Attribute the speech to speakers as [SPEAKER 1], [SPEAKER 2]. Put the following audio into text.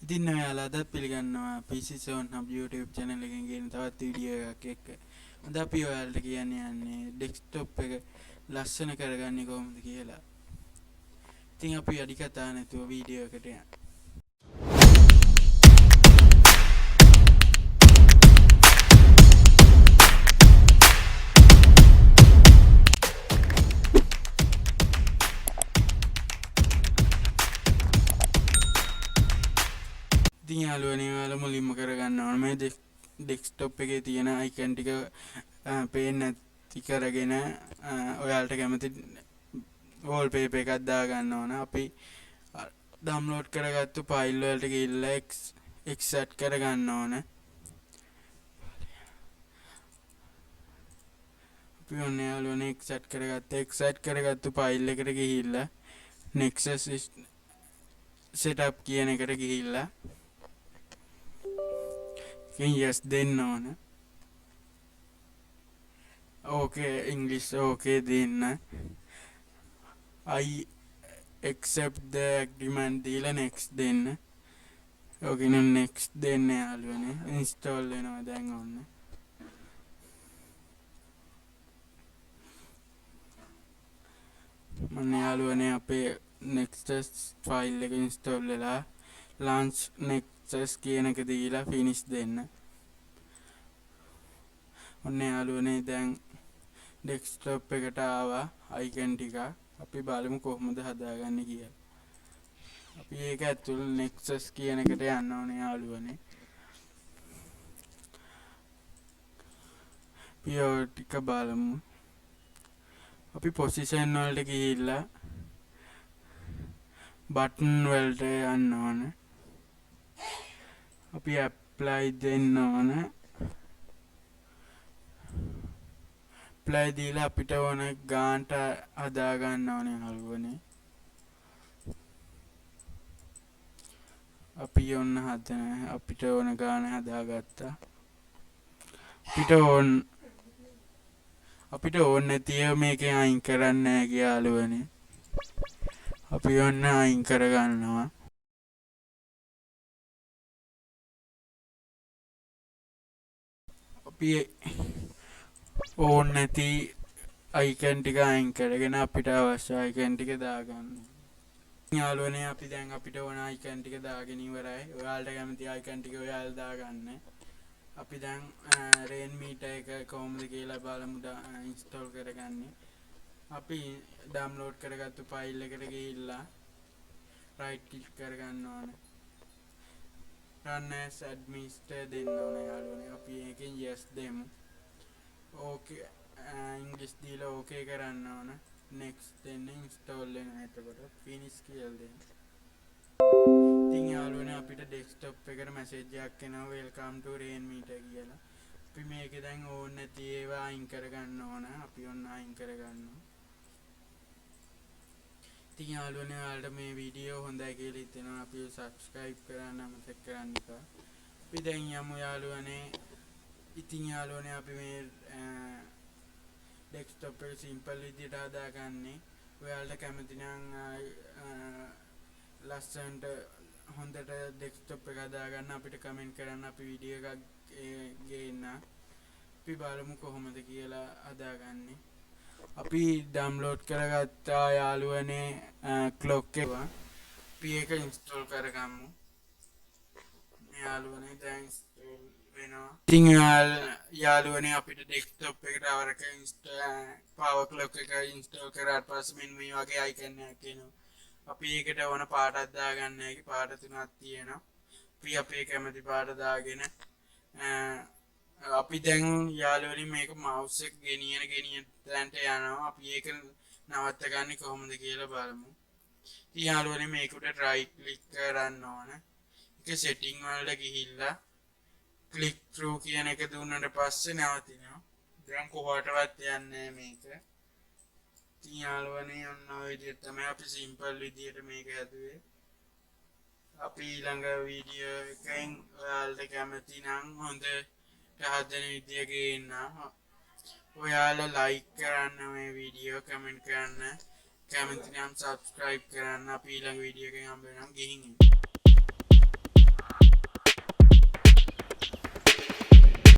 [SPEAKER 1] ඉතින් ඔයාලා අදත් පිළිගන්නවා PC Zone Hub YouTube channel එකෙන් ගෙන තවත් වීඩියෝ එකක් එක්ක. අද අපි ඔයාලට කියන්න යන්නේ ඩෙස්ක්ටොප් එක ලස්සන කරගන්නේ කොහොමද කියලා. ඉතින් අපි වැඩි කතා නැතුව වීඩියෝ එකට යමු. ඉතින් යාළුවනේ ඔයාලා මුලින්ම කරගන්න ඕන මේ ඩෙස්ක්ටොප් එකේ තියෙන අයිකන් ටික පේන්නේ නැති කරගෙන ඔයාලට කැමති වෝල්පේපර් එකක් දාගන්න ඕන. අපි ඩවුන්ලෝඩ් කරගත්තු ෆයිල් වලට ගිහිල්ලා එක්ස්ට්‍රැක්ට් කරගන්න ඕන. අපි ඔන්න යාළුවනේ එක්ස්ට්‍රැක්ට් කරගත්තු ෆයිල් එකට ගිහිල්ලා Nexus setup කියන එකට ගිහිල්ලා yes දෙන්න ඕන. okay English okay දෙන්න. I accept the agreement දීලා next දෙන්න. okay නෝ next දෙන්න යාළුවනේ. install වෙනවා දැන් ඔන්න. මම යාළුවනේ අපේ Nexus file එක install වෙලා launch Nexus කියන එක දීලා finish දෙන්න. ඔන්න යාළුවනේ දැන් desktop එකට ආවා icon ටික. අපි බලමු කොහොමද හදාගන්නේ කියලා. අපි ඒක ඇතුළ Nexus කියන එකට යන්න ඕනේ යාළුවනේ. අපි ටික බලමු. අපි position වලට ගිහිල්ලා button වලට යන්න ඕන. අපි apply දෙන්න ඕන. apply දීලා අපිට ඕන ගානට හදා ගන්න ඕනේ යාළුවනේ. අපි ඔන්න අපිට ඕන ගාන හදාගත්තා. අපිට ඕන නැතිව මේකෙන් අයින් කරන්න නැහැ යාළුවනේ. අපි ඔන්න අයින් කරගන්නවා. අපි ඕන නැති අයිකන් ටික අයින් කරගෙන අපිට අවශ්‍ය අයිකන් ටික දාගන්න. යාළුවනේ අපි දැන් අපිට ඕන අයිකන් ටික දාගෙන ඉවරයි. ඔයාලට කැමති අයිකන් ටික ඔයාලා දාගන්න. අපි දැන් Rainmeter එක කොහොමද කියලා බලමු install කරගන්නේ. අපි ඩවුන්ලෝඩ් කරගත්තු ෆයිල් එකට ගිහිල්ලා right click කරගන්න ඕන. run as administrator දෙන්න ඕන යාළුවනේ. අපි එකෙන් yes දෙමු. okay English දීලා okay කරන්න ඕන. next දෙන්න install වෙනවා. එතකොට finish කියලා දෙන්න. ඉතින් යාළුවනේ අපිට desktop එකට message එකක් එනවා welcome to Rainmeter කියලා. අපි මේක දැන් ඕන නැති ඒවා අයින් කරගන්න ඕන. අපි ඔන්න අයින් කරගන්නවා. ඉතින් යාළුවනේ ඔයාලට මේ වීඩියෝ හොඳයි කියලා හිතෙනවා. අපි subscribe කරන්න අමතක කරන්න එපා. අපි දැන් යමු යාළුවනේ. ඉතින් යාළුවනේ අපි මේ desktop එක simple විදිහට හදාගන්නේ. ඔයාලට කැමති නම් ලස්සනට හොඳට desktop එක හදාගන්න අපිට comment කරන්න. අපි වීඩියෝ එකක් ගේන්න. අපි බලමු කොහොමද කියලා හදාගන්නේ. අපි ඩවුන්ලෝඩ් කරගත්තා යාළුවනේ clock එක. අපි ඒක install කරගමු. යාළුවනේ දැන් install වෙනවා. ඉතින් යාළුවනේ අපිට desktop එකට අවරක power clock එක install කරාට පස්සේ මෙන්න මේ වගේ icon එකක් එනවා. අපි ඒකට ඕන පාටක් දාගන්න. ඒකේ පාට තුනක් තියෙනවා. අපි අපේ කැමති පාට දාගෙන අපි දැන් යාළුවනේ මේක mouse එක ගෙනියන තැනට යනවා. අපි ඒක නවත්ත ගන්න කොහොමද කියලා බලමු. ඉතින් යාළුවනේ මේකට right click කරන්න ඕන. ඒක setting වලට ගිහිල්ලා click through කියන එක දුන්නට පස්සේ නවතිනවා. දැන් කොහොටවත් යන්නේ මේක. ඉතින් යාළුවනේ ඔන්න ඔය විදිහට තමයි අපි simple විදිහට මේක හදුවේ. අපි ඊළඟ වීඩියෝ එකෙන් ඔයාලට කැමති නම් හොඳ හදන විදිය ගේන්න. ඔයාලා like කරන්න මේ වීඩියෝ, comment කරන්න. කැමති නම් subscribe කරන්න. අපි ඊළඟ වීඩියෝ එකෙන් හම්බ වෙනවා. ගිහින්